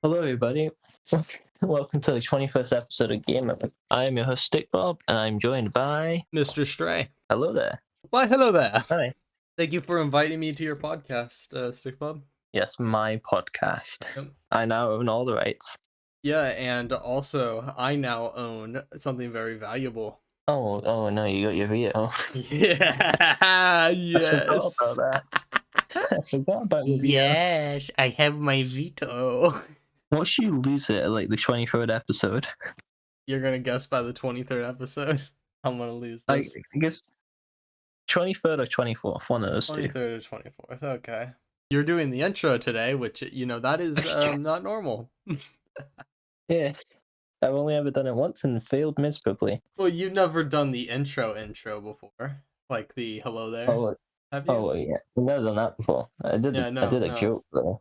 Hello, everybody. Welcome to the 21st episode of Game Over. I am your host, Stick Bob, and I'm joined by Mr. Stray. Hello there. Why, hello there. Hi. Thank you for inviting me to your podcast, Stick Bob. Yes, my podcast. Yep. I now own all the rights. Yeah, and also, I now own something very valuable. Oh no, you got your veto. Yeah, yes. I forgot about that. I forgot about your veto. Yes, I have my veto. What should you lose it at like the 23rd episode? You're gonna guess by the 23rd episode. I'm gonna lose I this. guess 23rd or 24th, one of those two. 23rd or 24th, okay. You're doing the intro today, which, that is not normal. Yeah. I've only ever done it once and failed miserably. Well, you've never done the intro before, like the hello there. Oh, Have you? oh yeah. I've never done that before. I did a joke though.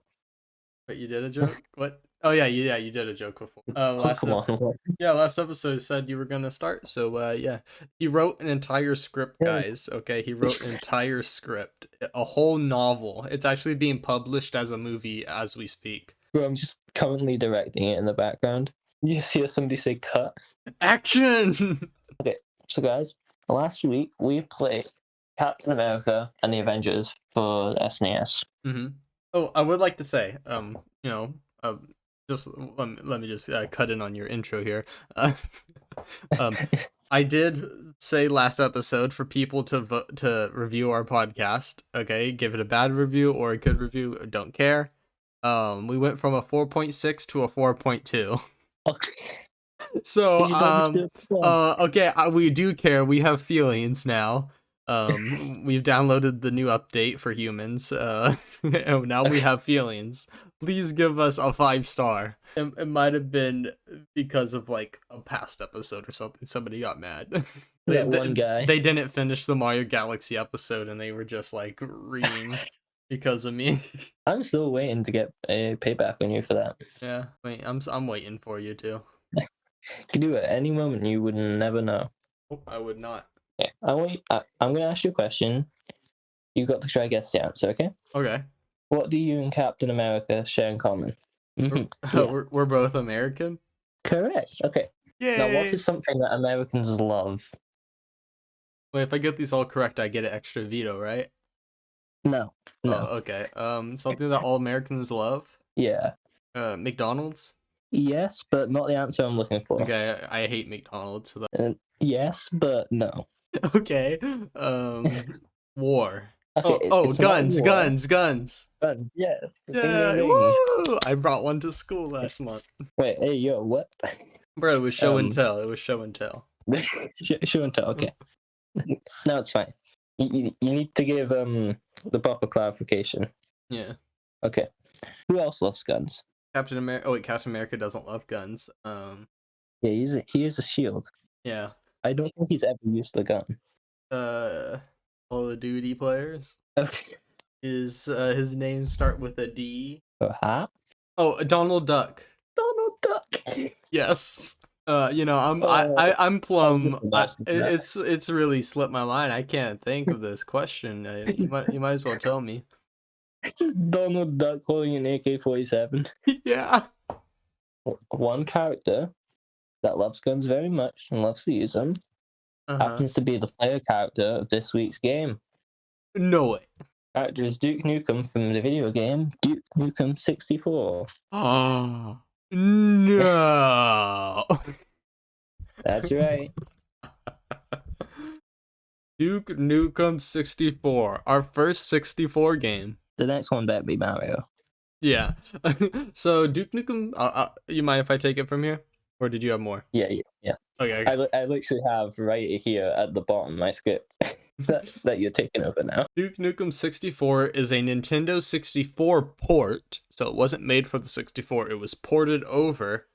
But you did a joke? What? Oh yeah, you did a joke before. Come on. Last episode said you were gonna start. So yeah, he wrote an entire script, guys. Okay, he wrote an entire script, a whole novel. It's actually being published as a movie as we speak. Bro, I'm just currently directing it in the background. You just hear somebody say cut. Action! Okay, so guys, last week we played Captain America and the Avengers for SNES. Mm-hmm. Oh, I would like to say, just let me just cut in on your intro here. I did say last episode for people to review our podcast. Okay, give it a bad review or a good review. Don't care. We went from a 4.6 to a 4.2. Okay. So okay, we do care. We have feelings now. We've downloaded the new update for humans. And now we have feelings. Please give us a 5-star. It might have been because of like a past episode or something. Somebody got mad. one guy. They didn't finish the Mario Galaxy episode, and they were just like reading because of me. I'm still waiting to get a payback on you for that. Yeah, wait, I'm waiting for you too. You can do it at any moment. You would never know. Oh, I would not. Okay, I'm gonna ask you a question. You've got to try to guess the answer. Okay. Okay. What do you and Captain America share in common? We're both American? Correct. Okay. Yay! Now, what is something that Americans love? Wait, if I get these all correct, I get an extra veto, right? No. Oh, okay. Something that all Americans love? Yeah. McDonald's? Yes, but not the answer I'm looking for. Okay, I hate McDonald's. So that... Yes, but no. Okay. War. Okay, guns. Yeah. Yeah. Woo! I brought one to school last month. Wait, hey, yo, what? Bro, it was show and tell. It was show and tell. Show and tell, okay. No, it's fine. You need to give the proper clarification. Yeah. Okay. Who else loves guns? Captain America. Oh wait, Captain America doesn't love guns. Yeah, he is a shield. Yeah. I don't think he's ever used a gun. All the Duty players. Okay. Is his name start with a D? Huh? Oh, Donald Duck. Donald Duck. Yes. I'm plumb. It's really slipped my mind. I can't think of this question. You might as well tell me. Donald Duck holding an AK-47. Yeah. One character that loves guns very much and loves to use them happens to be the player character of this week's game. No way. Character is Duke Nukem from the video game Duke Nukem 64. Oh no. That's right. Duke Nukem 64, our first 64 game. The next one better be Mario. Yeah. So Duke Nukem, you mind if I take it from here? Or did you have more? Yeah. Okay. I literally have right here at the bottom my script that you're taking over now. Duke Nukem 64 is a Nintendo 64 port, so it wasn't made for the 64, it was ported over.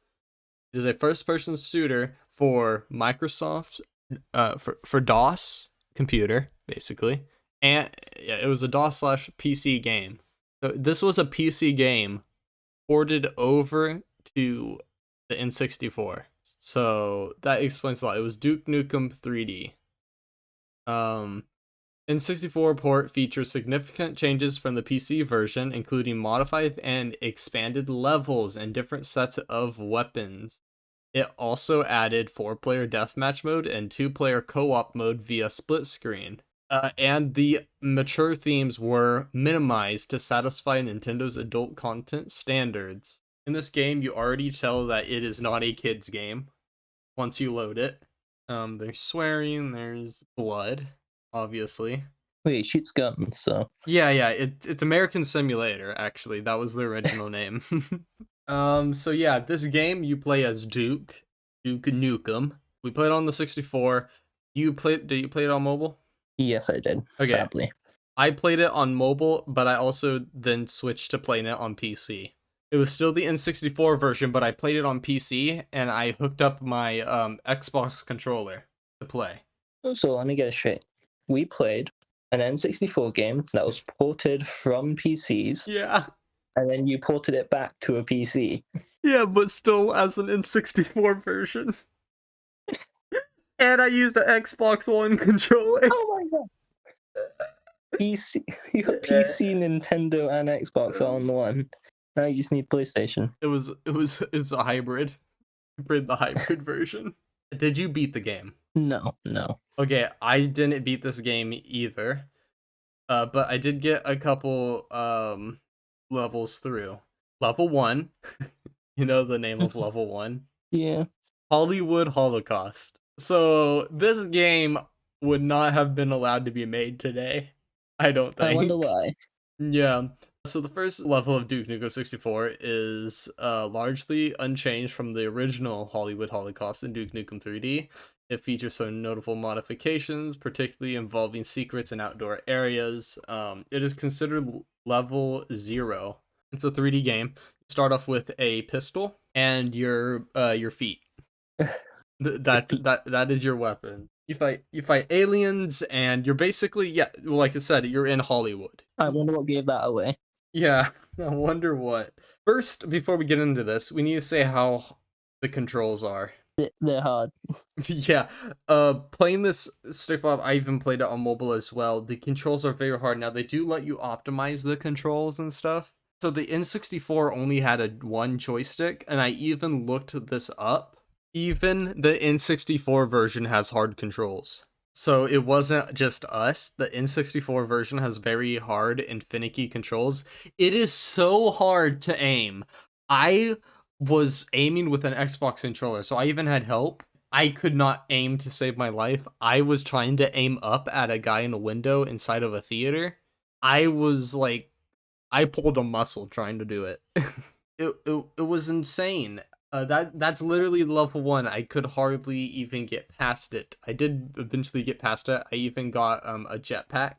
It is a first-person shooter for Microsoft, for DOS computer, basically. And yeah, it was a DOS/PC game. So this was a PC game ported over to the N64. So that explains a lot. It was Duke Nukem 3D. N64 port features significant changes from the PC version, including modified and expanded levels and different sets of weapons. It also added 4-player deathmatch mode and 2-player co-op mode via split screen. And the mature themes were minimized to satisfy Nintendo's adult content standards. In this game, you already tell that it is not a kid's game once you load it. There's swearing, there's blood, obviously. Wait, it shoots guns, so. Yeah, it's American Simulator, actually. That was the original name. So yeah, this game you play as Duke Nukem. We played on the 64. Did you play it on mobile? Yes, I did, Okay. sadly. I played it on mobile, but I also then switched to playing it on PC. It was still the N64 version, but I played it on PC and I hooked up my Xbox controller to play. So let me get it straight. We played an N64 game that was ported from PCs, Yeah. and then you ported it back to a PC. Yeah, but still as an N64 version. And I used the Xbox One controller. Oh my god! PC, you got PC, Nintendo, and Xbox all in one. Now you just need PlayStation. It's a hybrid. The hybrid version. Did you beat the game? No. Okay, I didn't beat this game either. But I did get a couple levels through. Level 1, you know the name of level 1? Yeah. Hollywood Holocaust. So this game would not have been allowed to be made today, I don't I wonder think. why. Yeah. So the first level of Duke Nukem 64 is largely unchanged from the original Hollywood Holocaust in Duke Nukem 3D. It features some notable modifications, particularly involving secrets in outdoor areas. It is considered level 0. It's a 3D game. You start off with a pistol and your feet. That is your weapon. You fight aliens, and you're basically, yeah, like I said, you're in Hollywood. I wonder what gave that away. Yeah, I wonder what. First, before we get into this, we need to say how the controls are. They're hard. Yeah, playing this stick pop, I even played it on mobile as well. The controls are very hard. Now they do let you optimize the controls and stuff. So the N64 only had a one joystick, and I even looked this up. Even the N64 version has hard controls. So it wasn't just us. The N64 version has very hard and finicky controls. It is so hard to aim. I was aiming with an Xbox controller, so I even had help. I could not aim to save my life. I was trying to aim up at a guy in a window inside of a theater. I was like, I pulled a muscle trying to do it. It was insane. That's literally level 1. I could hardly even get past it. I did eventually get past it. I even got a jetpack.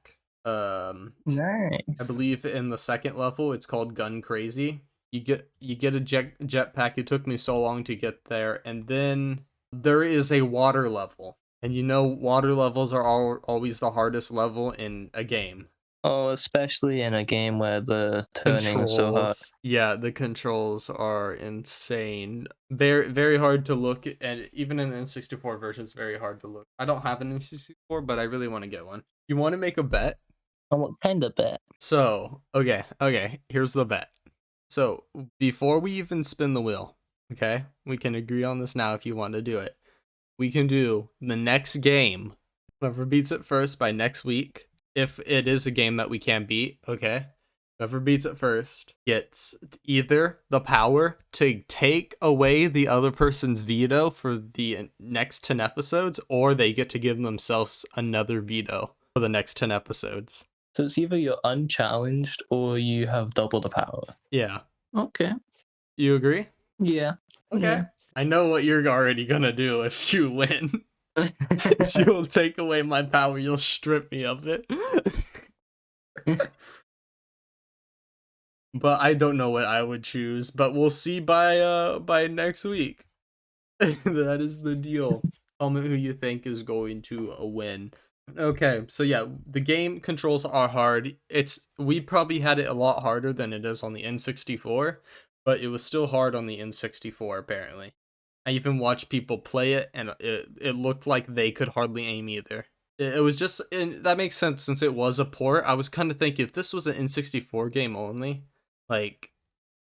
I Nice. believe in the second level it's called Gun Crazy. You get a jetpack. It took me so long to get there, and then there is a water level. And you know water levels are always the hardest level in a game. Oh, especially in a game where the turning is so hard. Controls, yeah, the controls are insane. Very very hard to look at, and even in the N64 version it's very hard to look. I don't have an N64, but I really want to get one. You want to make a bet? Oh, what kind of bet? So okay, here's the bet. So before we even spin the wheel, okay, we can agree on this now if you want to do it. We can do the next game. Whoever beats it first by next week, if it is a game that we can beat, okay? Whoever beats it first gets either the power to take away the other person's veto for the next 10 episodes, or they get to give themselves another veto for the next 10 episodes. So it's either you're unchallenged or you have double the power. Yeah. Okay. You agree? Yeah. Okay. Yeah. I know what you're already gonna do if you win. You'll take away my power, you'll strip me of it. But I don't know what I would choose, but we'll see by next week. That is the deal. Comment who you think is going to win. Okay, so yeah, the game controls are hard. We probably had it a lot harder than it is on the N64, but it was still hard on the N64 apparently. I even watched people play it, and it looked like they could hardly aim either. It was just, and that makes sense since it was a port. I was kind of thinking if this was an N64 game only, like,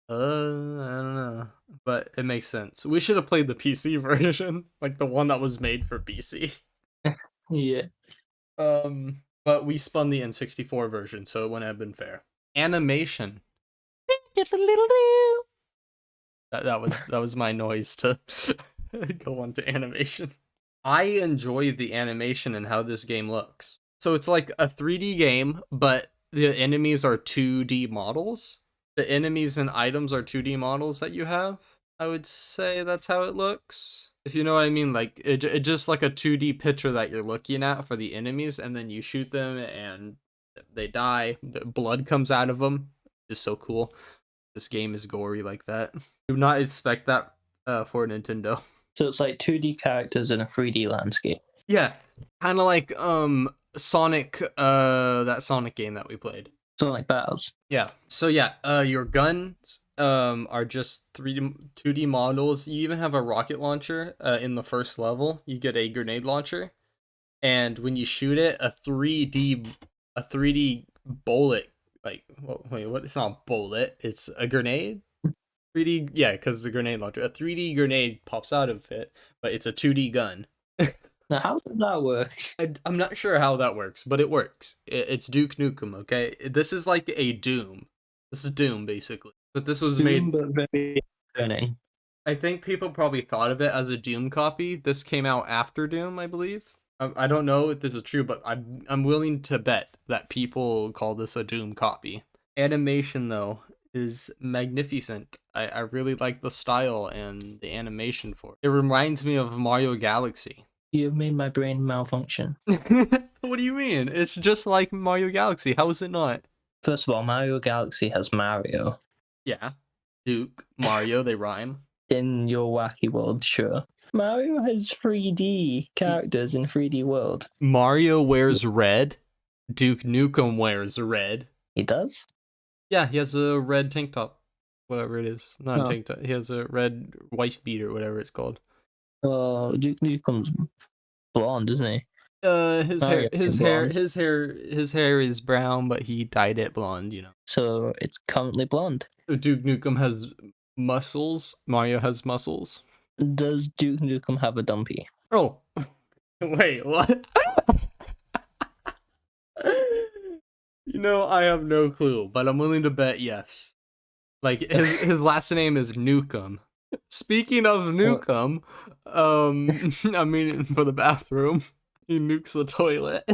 I don't know, but it makes sense. We should have played the PC version, like the one that was made for PC. Yeah. But we spun the N64 version, so it wouldn't have been fair. Animation. That was my noise to go on to animation. I enjoy the animation and how this game looks. So it's like a 3D game, but the enemies are 2D models. The enemies and items are 2D models that you have. I would say that's how it looks. If you know what I mean, like it just like a 2D picture that you're looking at for the enemies, and then you shoot them and they die. The blood comes out of them. It's so cool. This game is gory like that. Do not expect that for Nintendo. So it's like 2D characters in a 3D landscape. Yeah, kind of like Sonic, that Sonic game that we played. Sonic Battles. Yeah. So yeah, your guns are just 2D models. You even have a rocket launcher in the first level. You get a grenade launcher, and when you shoot it, a 3D bullet, like, wait, what? It's not a bullet. It's a grenade. 3D, yeah, because it's a grenade launcher. A 3D grenade pops out of it, but it's a 2D gun. Now, how does that work? I'm not sure how that works, but it works. It's Duke Nukem, okay? This is like a Doom. This is Doom, basically. But this was Doom, made. but very turning. I think people probably thought of it as a Doom copy. This came out after Doom, I believe. I don't know if this is true, but I'm willing to bet that people call this a Doom copy. Animation, though, is magnificent. I really like the style and the animation for it. It reminds me of Mario Galaxy. You have made my brain malfunction. What do you mean? It's just like Mario Galaxy. How is it not? First of all, Mario Galaxy has Mario. Yeah. Duke, Mario, they rhyme. In your wacky world, sure. Mario has 3D characters in 3D world. Mario wears red. Duke Nukem wears red. He does? Yeah, he has a red tank top. Whatever it is. Not a Oh. tank top. He has a red wife beater, whatever it's called. Oh, Duke Nukem's blonde, isn't he? His Mario his hair is brown, but he dyed it blonde, you know. So it's currently blonde. Duke Nukem has muscles. Mario has muscles. Does Duke Nukem have a dumpy? Oh, wait, what? I have no clue, but I'm willing to bet yes. Like his last name is Nukem. Speaking of Nukem, I mean for the bathroom, he nukes the toilet.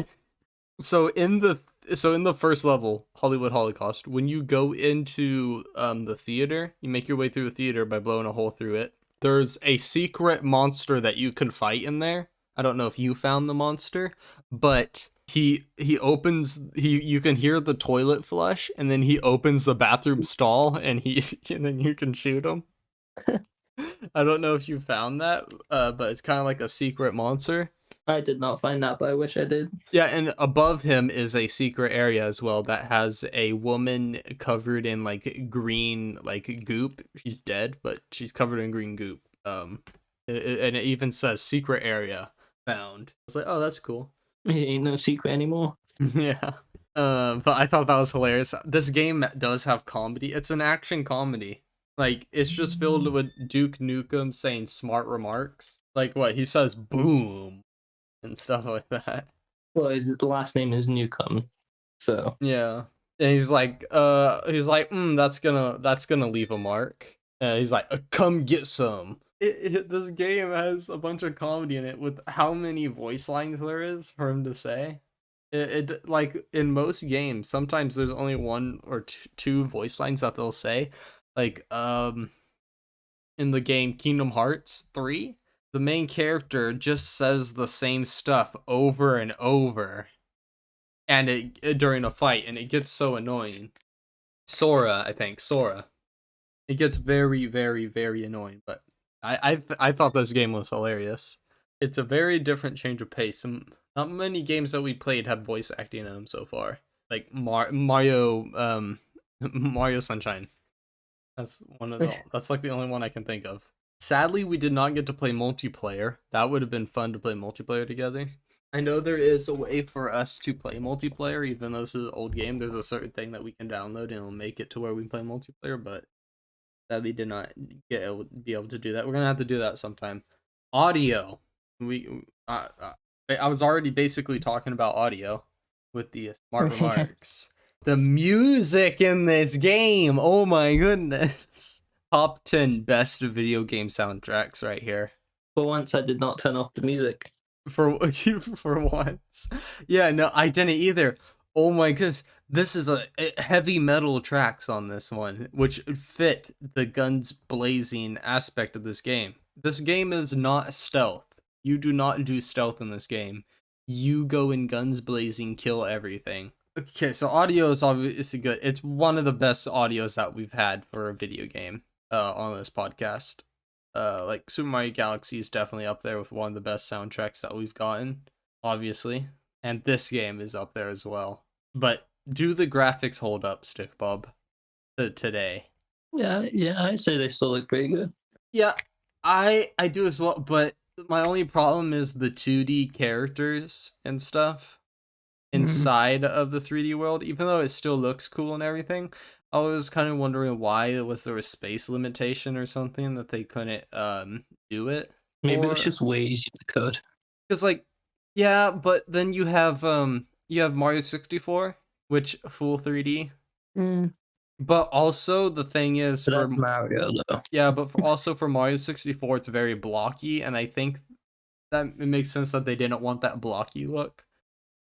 So in the first level, Hollywood Holocaust, when you go into the theater, you make your way through the theater by blowing a hole through it. There's a secret monster that you can fight in there. I don't know if you found the monster, but he opens you can hear the toilet flush, and then he opens the bathroom stall, and and then you can shoot him. I don't know if you found that, but it's kind of like a secret monster. I did not find that, but I wish I did. Yeah, and above him is a secret area as well that has a woman covered in like green like goop. She's dead, but she's covered in green goop. And it even says secret area found. I was like, oh, that's cool. It ain't no secret anymore. Yeah. But I thought that was hilarious. This game does have comedy. It's an action comedy. Like, it's just filled with Duke Nukem saying smart remarks. Like, what? He says boom and stuff like that. Well, his last name is Newcomb, so Yeah. And he's like, that's gonna leave a mark. And he's like, come get some. This game has a bunch of comedy in it with how many voice lines there is for him to say. It like in most games, sometimes there's only one or two voice lines that they'll say. Like in the game Kingdom Hearts 3, the main character just says the same stuff over and over, and it during a fight, and it gets so annoying. Sora, I think Sora. It gets very, very, very annoying, but I thought this game was hilarious. It's a very different change of pace. Not many games that we played had voice acting in them so far. Like Mario, Mario Sunshine. That's that's like the only one I can think of. Sadly, we did not get to play multiplayer. That would have been fun to play multiplayer together. I know there is a way for us to play multiplayer, even though this is an old game. There's a certain thing that we can download and it'll make it to where we play multiplayer, but sadly did not be able to do that. We're gonna have to do that sometime. Audio. I was already basically talking about audio with the smart remarks. The music in this game, oh my goodness. Top 10 best video game soundtracks right here. For once, I did not turn off the music. For once. Yeah, no, I didn't either. Oh my goodness. This is a heavy metal tracks on this one, which fit the guns blazing aspect of this game. This game is not stealth. You do not do stealth in this game. You go in guns blazing, kill everything. Okay, so audio is obviously good. It's one of the best audios that we've had for a video game on this podcast. Like Super Mario Galaxy is definitely up there with one of the best soundtracks that we've gotten, obviously. And this game is up there as well. But do the graphics hold up, Stick Bob, today? Yeah, I'd say they still look pretty good. Yeah, I do as well, but my only problem is the 2D characters and stuff inside of the 3D world, even though it still looks cool and everything. I was kind of wondering why there a space limitation or something that they couldn't do it. Maybe it was just way easier to code. Because like, yeah, but then you have Mario 64, which full 3D. But also the thing is But that's Mario though. Yeah, but also for Mario 64, it's very blocky, and I think that it makes sense that they didn't want that blocky look.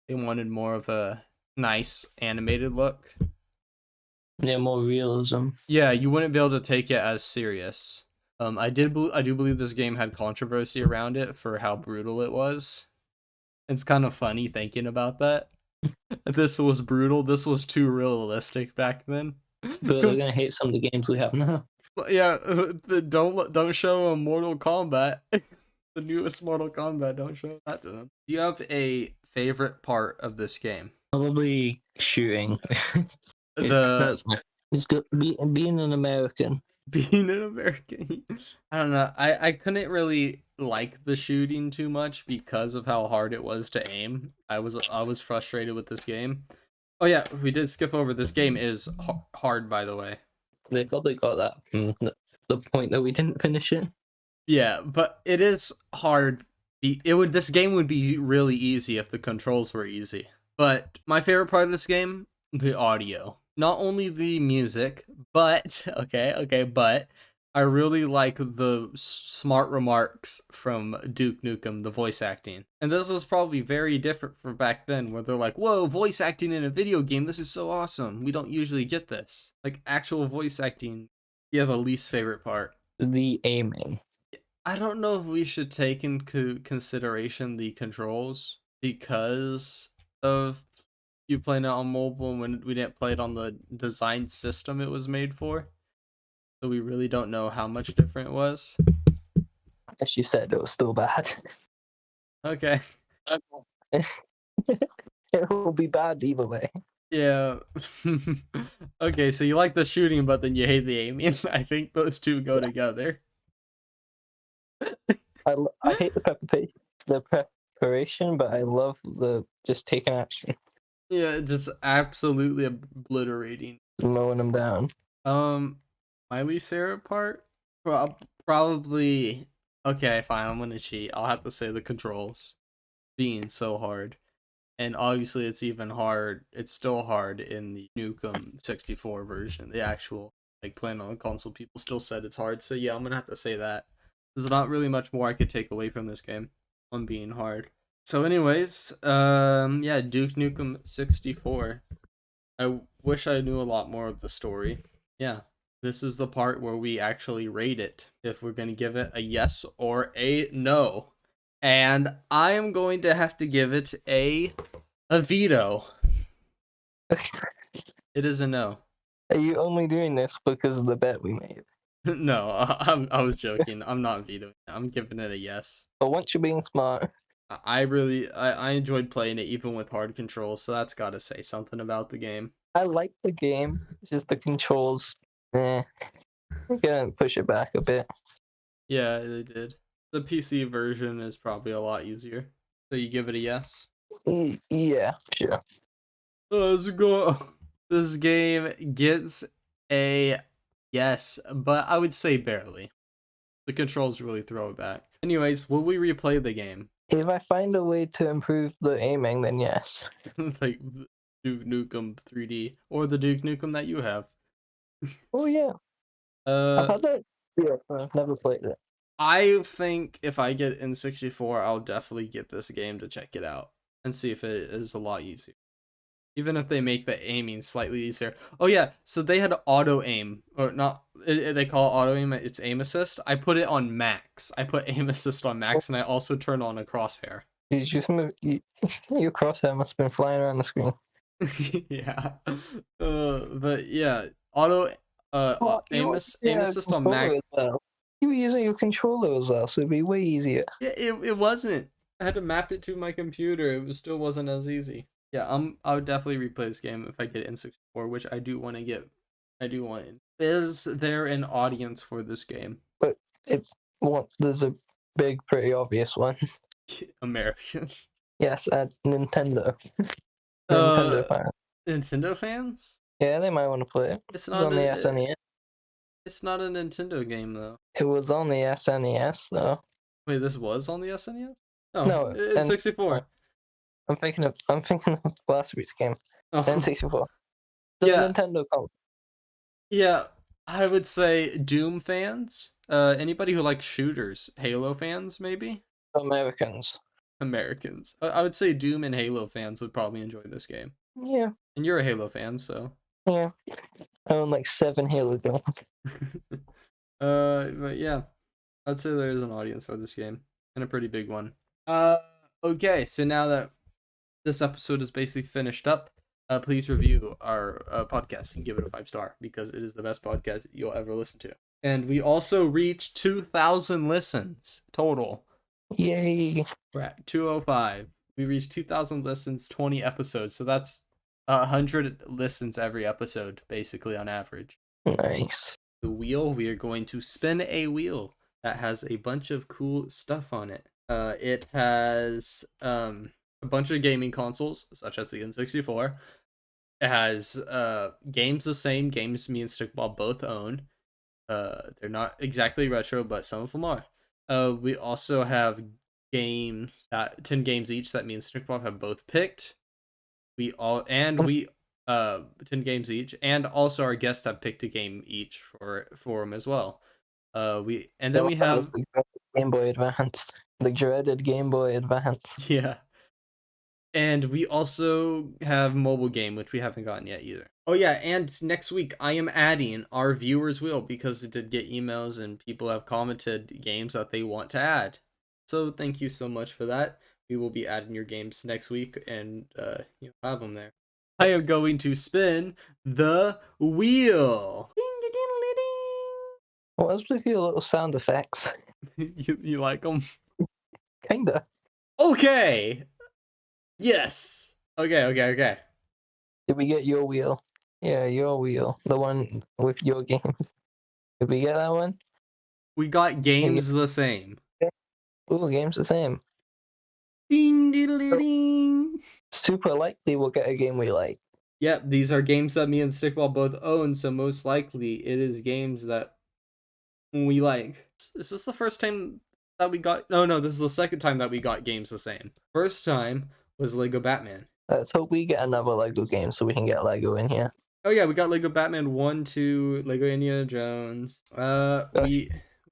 They wanted more of a nice animated look. Yeah, more realism. Yeah, you wouldn't be able to take it as serious. I do believe this game had controversy around it for how brutal it was. It's kind of funny thinking about that. This was brutal. This was too realistic back then. But they're gonna hate some of the games we have now. Yeah, don't show a Mortal Kombat. The newest Mortal Kombat, don't show that to them. Do you have a favorite part of this game? Probably shooting. It's good being an American. Being an American, I don't know. I couldn't really like the shooting too much because of how hard it was to aim. I was frustrated with this game. Oh yeah, we did skip over. This game is hard, by the way. They probably got that from the point that we didn't finish it. Yeah, but it is hard. This game would be really easy if the controls were easy. But my favorite part of this game, the audio. Not only the music, but but I really like the smart remarks from Duke Nukem, the voice acting. And this is probably very different from back then, where they're like, whoa, voice acting in a video game, this is so awesome. We don't usually get this. Like, actual voice acting. You have a least favorite part? The aiming. I don't know if we should take into consideration the controls because of you playing it on mobile when we didn't play it on the design system it was made for. So we really don't know how much different it was. As you said, it was still bad. Okay. It will be bad either way. Yeah. Okay, so you like the shooting, but then you hate the aiming. I think those two go together. I hate the preparation, but I love the just taking action. Yeah, just absolutely obliterating. Mowing them down. My least favorite part? Probably... Okay, fine, I'm gonna cheat. I'll have to say the controls. Being so hard. And obviously it's even hard. It's still hard in the Nukem 64 version. The actual, like, playing on the console, people still said it's hard. So yeah, I'm gonna have to say that. There's not really much more I could take away from this game on being hard. So anyways, yeah, Duke Nukem 64. I wish I knew a lot more of the story. Yeah, this is the part where we actually rate it, if we're going to give it a yes or a no. And I am going to have to give it a veto. It is a no. Are you only doing this because of the bet we made? No, I was joking. I'm not vetoing it. I'm giving it a yes. But once you're being smart. I enjoyed playing it even with hard controls, so that's got to say something about the game. I like the game, it's just the controls. I'm gonna push it back a bit. Yeah, they did. The PC version is probably a lot easier. So you give it a yes? Yeah, sure. Let's go. This game gets a yes, but I would say barely. The controls really throw it back. Anyways, will we replay the game? If I find a way to improve the aiming, then yes. Like Duke Nukem 3D or the Duke Nukem that you have. Oh yeah, I've had that. Yeah, I've never played it. I think if I get N64, I'll definitely get this game to check it out and see if it is a lot easier. Even if they make the aiming slightly easier. Oh yeah, so they had auto aim, or not? They call it auto aim. It's aim assist. I put it on max. I put aim assist on max, and I also turn on a crosshair. Your crosshair must have been flying around the screen. Yeah, but yeah, auto Oh, you were aim using a assist on max. controller as well. You were using your controller as well, so it'd be way easier. Yeah, it wasn't. I had to map it to my computer. It still wasn't as easy. Yeah, I would definitely replay this game if I get N64, which I do want to get. I do want it. Is there an audience for this game? But there's a big, pretty obvious one. American. Yes, Nintendo. Uh, Nintendo fan. Nintendo fans? Yeah, they might want to play it. It's It's not on the a. SNES. It's not a Nintendo game though. It was on the SNES though. Wait, this was on the SNES? No, No, it's 64. I'm thinking of last week's game. Oh, N64. The yeah, Nintendo console. yeah. I would say Doom fans. Anybody who likes shooters, Halo fans, maybe. Americans. Americans. I would say Doom and Halo fans would probably enjoy this game. Yeah, And you're a Halo fan, so. yeah. I own like 7 Halo games. But yeah, I'd say there is an audience for this game, and a pretty big one. Uh, okay, so now that this episode is basically finished up, please review our podcast and give it a 5-star because it is the best podcast you'll ever listen to. And we also reached 2,000 listens total. Yay. We're at 205. We reached 2,000 listens, 20 episodes. So that's 100 listens every episode, basically, on average. Nice. The wheel, we are going to spin a wheel that has a bunch of cool stuff on it. It has a bunch of gaming consoles, such as the N64. It has games the same, games me and Stickball both own. They're not exactly retro, but some of them are. We also have games that 10 games each that me and Stickball have both picked. We 10 games each, and also our guests have picked a game each for them as well. We have the Game Boy Advance. The dreaded Game Boy Advance. yeah. And we also have mobile game, which we haven't gotten yet either. Oh yeah, and next week I am adding our viewers wheel because it did get emails and people have commented games that they want to add. So thank you so much for that. We will be adding your games next week and you'll have them there. I am going to spin the wheel. What else with your little sound effects? You like them? Kinda. Okay. Yes. Okay. Did we get your wheel? Yeah, your wheel. The one with your games. Did we get that one? We got games the same. Ooh, game's the same. Ding, ding. Super likely we'll get a game we like. Yep, these are games that me and Stickball both own, so most likely it is games that we like. Is this the first time that we got... No, this is the second time that we got games the same. First time was Lego Batman. Let's hope we get another Lego game so we can get Lego in here. Oh yeah, we got Lego Batman 1, 2, Lego Indiana Jones.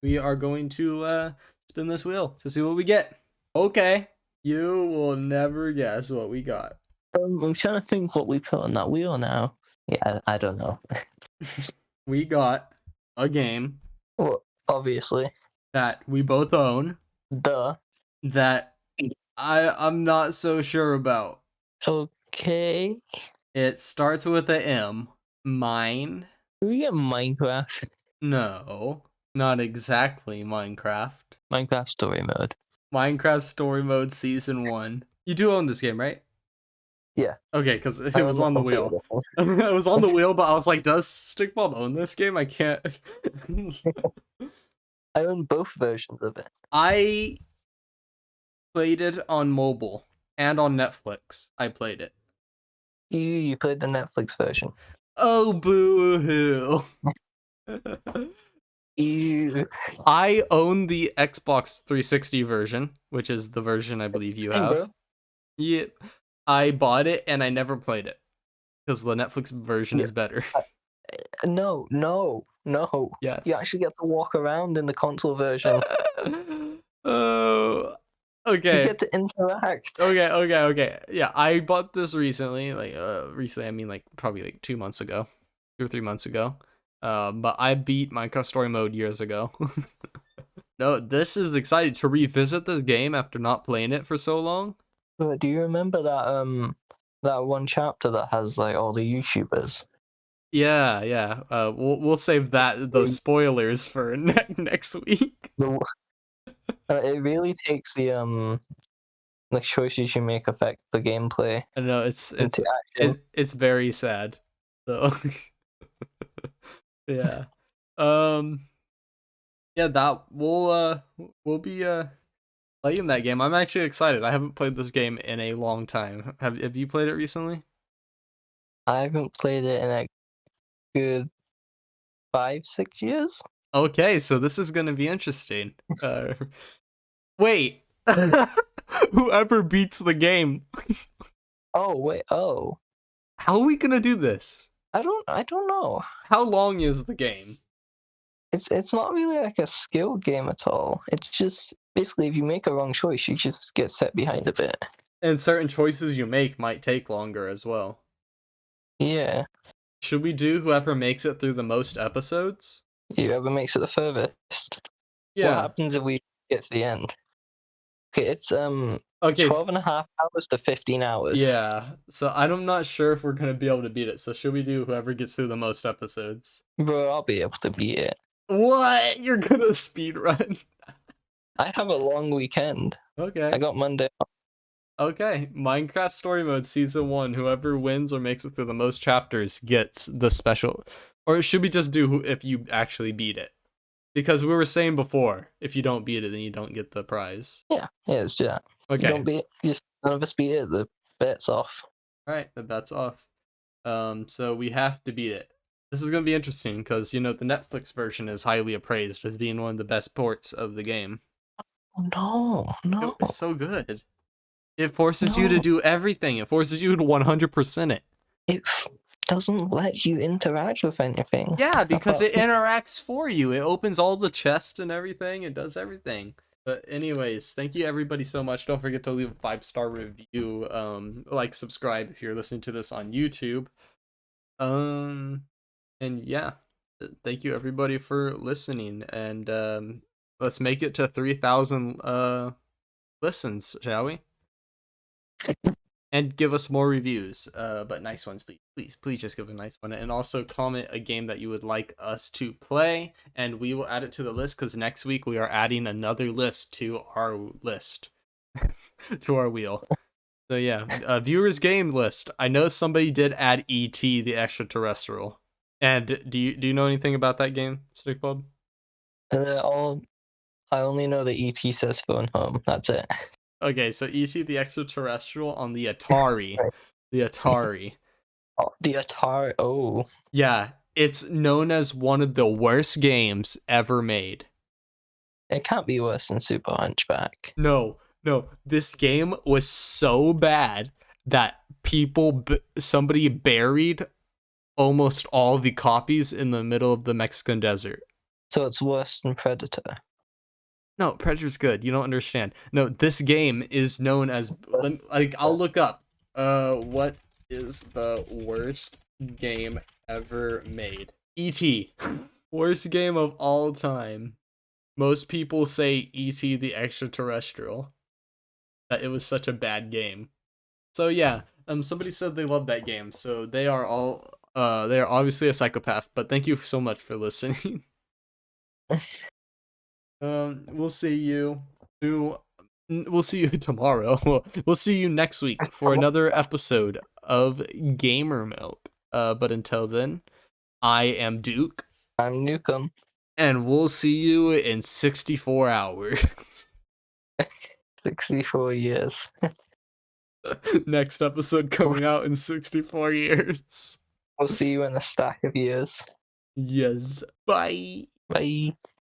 We are going to spin this wheel to see what we get. Okay. You will never guess what we got. I'm trying to think what we put on that wheel now. Yeah, I don't know. We got a game. Well, obviously. That we both own. Duh. That I'm not so sure about. Okay. It starts with a M. Mine. Do we get Minecraft? No, not exactly Minecraft. Minecraft Story Mode. Minecraft Story Mode Season 1. You do own this game, right? Yeah. Okay, because it was on the wheel. It was on the wheel, but I was like, does Stickball own this game? I can't. I own both versions of it. I played it on mobile and on Netflix. I played it. You played the Netflix version. Oh, boo-hoo. You I own the Xbox 360 version, which is the version I believe you same, have. bro. Yep. I bought it and I never played it because the Netflix version Yeah. is better. No. You Yes. actually get to walk around in the console version. Oh, You okay. get to interact. Okay. Yeah, I bought this recently. Like recently I mean like probably like 2 months ago. 2 or 3 months ago. But I beat Minecraft Story Mode years ago. No, this is exciting to revisit this game after not playing it for so long. But do you remember that one chapter that has like all the YouTubers? Yeah. We'll save those It, spoilers for next week. the, it really takes the choices you make affect the gameplay I know it's it's into action. it, it's very sad. So yeah. Um yeah, that we'll be playing that game. I'm actually excited. I haven't played this game in a long time. Have you played it recently? I haven't played it in a good 5, 6 years. Okay, so this is gonna be interesting. Wait. Whoever beats the game. Oh wait, oh, How are we gonna do this? I don't know. How long is the game? It's not really like a skill game at all. It's just basically if you make a wrong choice, you just get set behind a bit. And certain choices you make might take longer as well. Yeah, Should we do whoever makes it through the most episodes? whoever makes it the furthest. What Yeah. happens if we get to the end? Okay, it's Okay. 12 and a half hours to 15 hours. Yeah. So I'm not sure if we're gonna be able to beat it. So should we do whoever gets through the most episodes? Bro, I'll be able to beat it. What? You're gonna speed run? I have a long weekend. I Okay. got Monday off. Okay. Minecraft Story Mode Season 1. Whoever wins or makes it through the most chapters gets the special. Or should we just do if you actually beat it? Because we were saying before, if you don't beat it, then you don't get the prize. Yeah, it's just you Okay. don't beat it, just none of us beat it, the bet's off. All right, the bet's off. So we have to beat it. This is gonna be interesting because the Netflix version is highly appraised as being one of the best ports of the game. Oh, no, It's so good. It forces you to no. do everything. It forces you to 100% it. It doesn't let you interact with anything. Yeah, because Apart it interacts for you. It opens all the chests and everything. It does everything. But anyways, thank you everybody so much. Don't forget to leave a 5-star review. Like, subscribe if you're listening to this on YouTube. And yeah, thank you everybody for listening. And let's make it to 3,000 listens, shall we? And give us more reviews, but nice ones, please just give a nice one, and also comment a game that you would like us to play, and we will add it to the list because next week we are adding another list to our list, to our wheel. So yeah, viewers game list. I know somebody did add E.T. the Extraterrestrial, and do you know anything about that game, Stick Bob? all I only know that ET says phone home. That's it. Okay, so E.T. the Extraterrestrial on the Atari, Right. the Atari. Oh, the Atari. Oh, Yeah, it's known as one of the worst games ever made. it can't be worse than Super Hunchback. No, this game was so bad that somebody buried almost all the copies in the middle of the Mexican desert. So it's worse than Predator. No, Predator's good. You don't understand. No, this game is known as like I'll look up. What is the worst game ever made? E.T. Worst game of all time. Most people say E.T. the Extraterrestrial. That it was such a bad game. So yeah, somebody said they loved that game. So they are obviously a psychopath, but thank you so much for listening. We'll see you we'll see you tomorrow. We'll see you next week for another episode of Gamer Milk. But until then, I am Duke. I'm Nukem. And we'll see you in 64 hours. 64 years. Next episode coming out in 64 years. We'll see you in a stack of years. Yes. Bye. Bye.